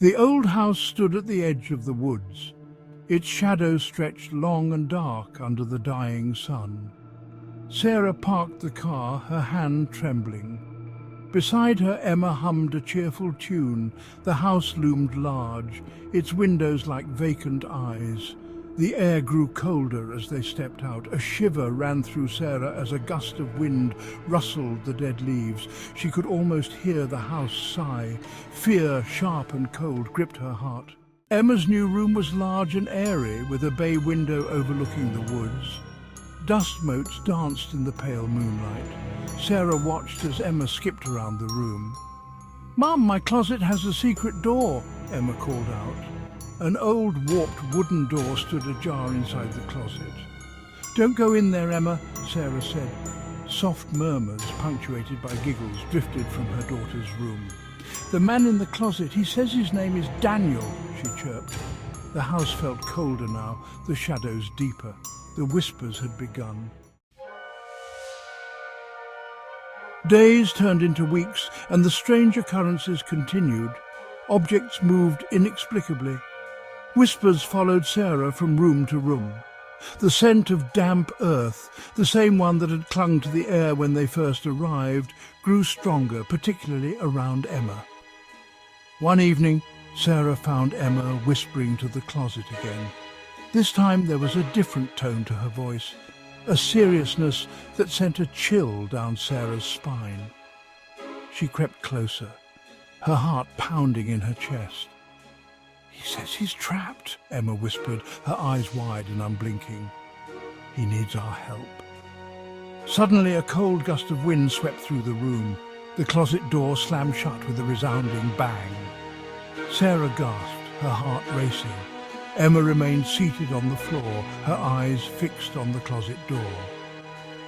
The old house stood at the edge of the woods. Its shadow stretched long and dark under the dying sun. Sarah parked the car, her hand trembling. Beside her, Emma hummed a cheerful tune. The house loomed large, its windows like vacant eyes. The air grew colder as they stepped out. A shiver ran through Sarah as a gust of wind rustled the dead leaves. She could almost hear the house sigh. Fear, sharp and cold, gripped her heart. Emma's new room was large and airy, with a bay window overlooking the woods. Dust motes danced in the pale moonlight. Sarah watched as Emma skipped around the room. "Mum, my closet has a secret door," Emma called out. An old, warped wooden door stood ajar inside the closet. "Don't go in there, Emma," Sarah said. Soft murmurs, punctuated by giggles, drifted from her daughter's room. "The man in the closet, he says his name is Daniel," she chirped. The house felt colder now, the shadows deeper. The whispers had begun. Days turned into weeks, and the strange occurrences continued. Objects moved inexplicably. Whispers followed Sarah from room to room. The scent of damp earth, the same one that had clung to the air when they first arrived, grew stronger, particularly around Emma. One evening, Sarah found Emma whispering to the closet again. This time there was a different tone to her voice, a seriousness that sent a chill down Sarah's spine. She crept closer, her heart pounding in her chest. "He says he's trapped," Emma whispered, her eyes wide and unblinking. "He needs our help." Suddenly a cold gust of wind swept through the room. The closet door slammed shut with a resounding bang. Sarah gasped, her heart racing. Emma remained seated on the floor, her eyes fixed on the closet door.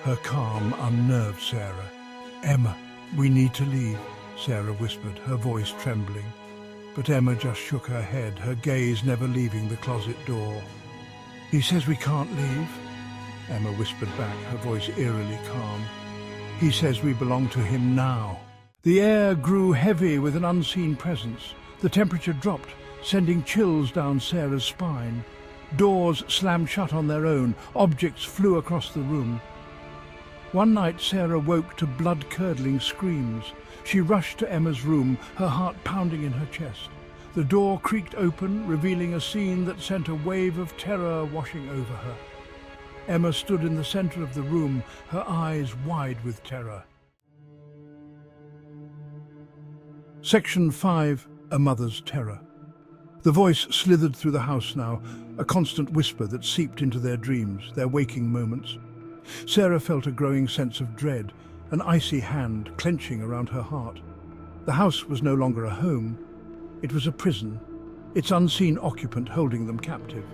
Her calm unnerved Sarah. "Emma, we need to leave," Sarah whispered, her voice trembling. But Emma just shook her head, her gaze never leaving the closet door. "He says we can't leave," Emma whispered back, her voice eerily calm. "He says we belong to him now." The air grew heavy with an unseen presence. The temperature dropped, sending chills down Sarah's spine. Doors slammed shut on their own, objects flew across the room. One night Sarah woke to blood-curdling screams. She rushed to Emma's room, her heart pounding in her chest. The door creaked open, revealing a scene that sent a wave of terror washing over her. Emma stood in the center of the room, her eyes wide with terror. Section 5. A Mother's Terror. The voice slithered through the house now, a constant whisper that seeped into their dreams, their waking moments. Sarah felt a growing sense of dread, an icy hand clenching around her heart. The house was no longer a home. It was a prison, its unseen occupant holding them captive.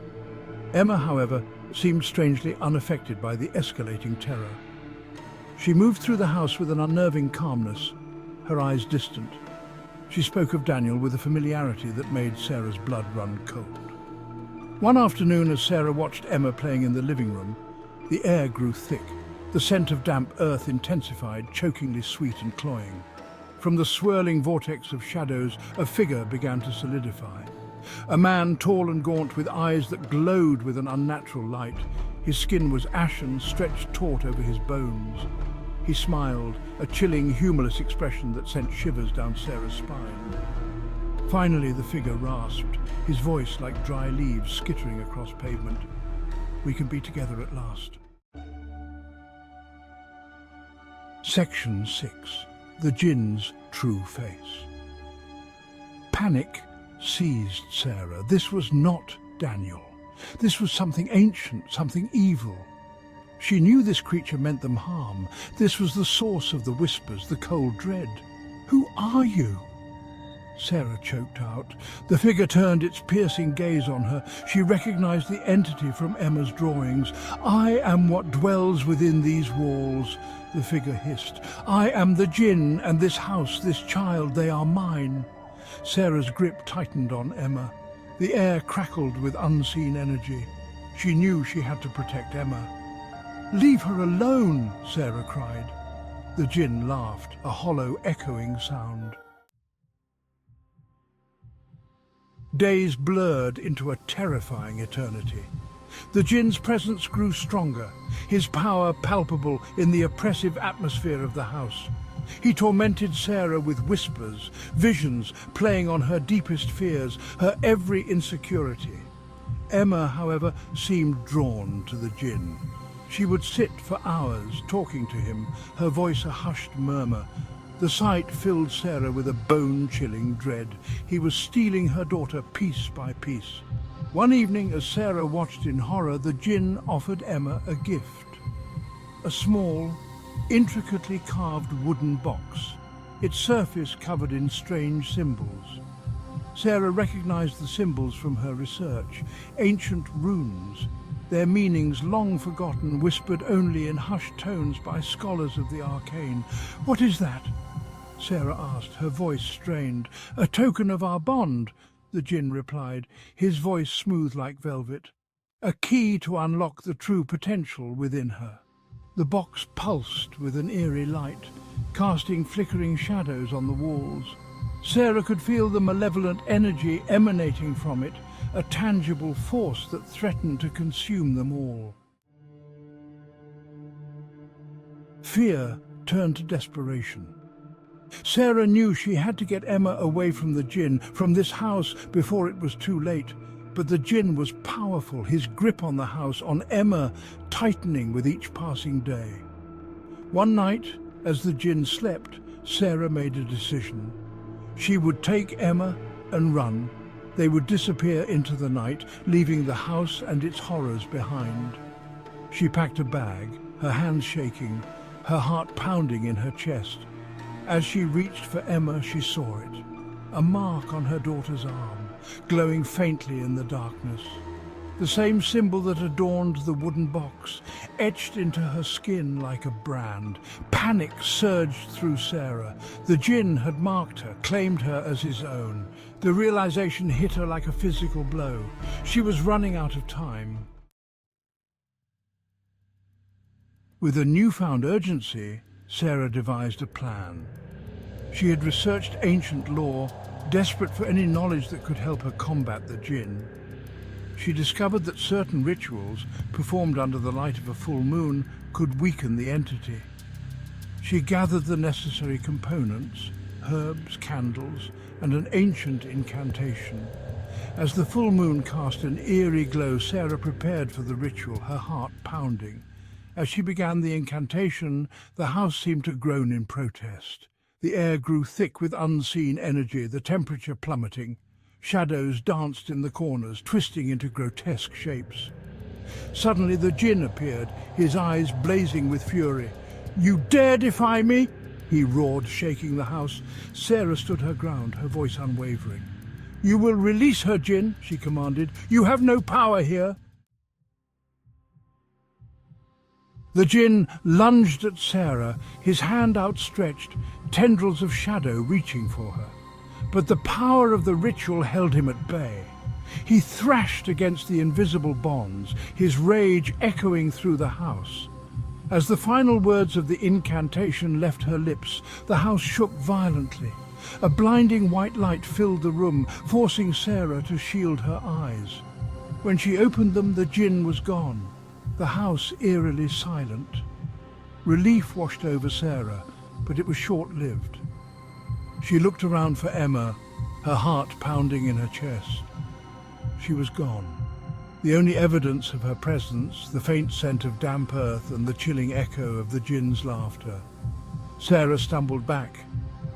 Emma, however, seemed strangely unaffected by the escalating terror. She moved through the house with an unnerving calmness, her eyes distant. She spoke of Daniel with a familiarity that made Sarah's blood run cold. One afternoon, as Sarah watched Emma playing in the living room, the air grew thick. The scent of damp earth intensified, chokingly sweet and cloying. From the swirling vortex of shadows, a figure began to solidify. A man, tall and gaunt, with eyes that glowed with an unnatural light. His skin was ashen, stretched taut over his bones. He smiled, a chilling, humorless expression that sent shivers down Sarah's spine. Finally, the figure rasped, his voice like dry leaves skittering across pavement. "We can be together at last." Section 6. The Jinn's True Face. Panic seized Sarah. This was not Daniel. This was something ancient, something evil. She knew this creature meant them harm. This was the source of the whispers, the cold dread. "Who are you?" Sarah choked out. The figure turned its piercing gaze on her. She recognized the entity from Emma's drawings. "I am what dwells within these walls," the figure hissed. "I am the Jinn, and this house, this child, they are mine." Sarah's grip tightened on Emma. The air crackled with unseen energy. She knew she had to protect Emma. "Leave her alone," Sarah cried. The Jinn laughed, a hollow, echoing sound. Days blurred into a terrifying eternity. The jinn's presence grew stronger, his power palpable in the oppressive atmosphere of the house. He tormented Sarah with whispers, visions playing on her deepest fears, her every insecurity. Emma, however, seemed drawn to the jinn. She would sit for hours talking to him, her voice a hushed murmur. The sight filled Sarah with a bone-chilling dread. He was stealing her daughter piece by piece. One evening, as Sarah watched in horror, the jinn offered Emma a gift. A small, intricately carved wooden box, its surface covered in strange symbols. Sarah recognized the symbols from her research, ancient runes, their meanings long forgotten, whispered only in hushed tones by scholars of the arcane. "What is that?" Sarah asked, her voice strained. "A token of our bond," the jinn replied, his voice smooth like velvet. "A key to unlock the true potential within her." The box pulsed with an eerie light, casting flickering shadows on the walls. Sarah could feel the malevolent energy emanating from it, a tangible force that threatened to consume them all. Fear turned to desperation. Sarah knew she had to get Emma away from the jinn, from this house, before it was too late. But the jinn was powerful, his grip on the house, on Emma, tightening with each passing day. One night, as the jinn slept, Sarah made a decision. She would take Emma and run. They would disappear into the night, leaving the house and its horrors behind. She packed a bag, her hands shaking, her heart pounding in her chest. As she reached for Emma, she saw it, a mark on her daughter's arm, glowing faintly in the darkness. The same symbol that adorned the wooden box, etched into her skin like a brand. Panic surged through Sarah. The jinn had marked her, claimed her as his own. The realization hit her like a physical blow. She was running out of time. With a newfound urgency, Sarah devised a plan. She had researched ancient lore, desperate for any knowledge that could help her combat the jinn. She discovered that certain rituals, performed under the light of a full moon, could weaken the entity. She gathered the necessary components, herbs, candles, and an ancient incantation. As the full moon cast an eerie glow, Sarah prepared for the ritual, her heart pounding. As she began the incantation, the house seemed to groan in protest. The air grew thick with unseen energy, the temperature plummeting. Shadows danced in the corners, twisting into grotesque shapes. Suddenly the jinn appeared, his eyes blazing with fury. "You dare defy me?" he roared, shaking the house. Sarah stood her ground, her voice unwavering. "You will release her, jinn," she commanded. "You have no power here." The jinn lunged at Sarah, his hand outstretched, tendrils of shadow reaching for her. But the power of the ritual held him at bay. He thrashed against the invisible bonds, his rage echoing through the house. As the final words of the incantation left her lips, the house shook violently. A blinding white light filled the room, forcing Sarah to shield her eyes. When she opened them, the jinn was gone, the house eerily silent. Relief washed over Sarah, but it was short-lived. She looked around for Emma, her heart pounding in her chest. She was gone. The only evidence of her presence, the faint scent of damp earth and the chilling echo of the jinn's laughter. Sarah stumbled back,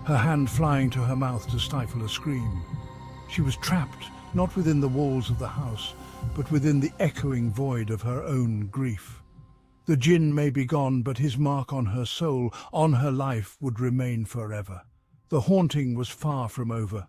her hand flying to her mouth to stifle a scream. She was trapped, not within the walls of the house, but within the echoing void of her own grief. The jinn may be gone, but his mark on her soul, on her life, would remain forever. The haunting was far from over.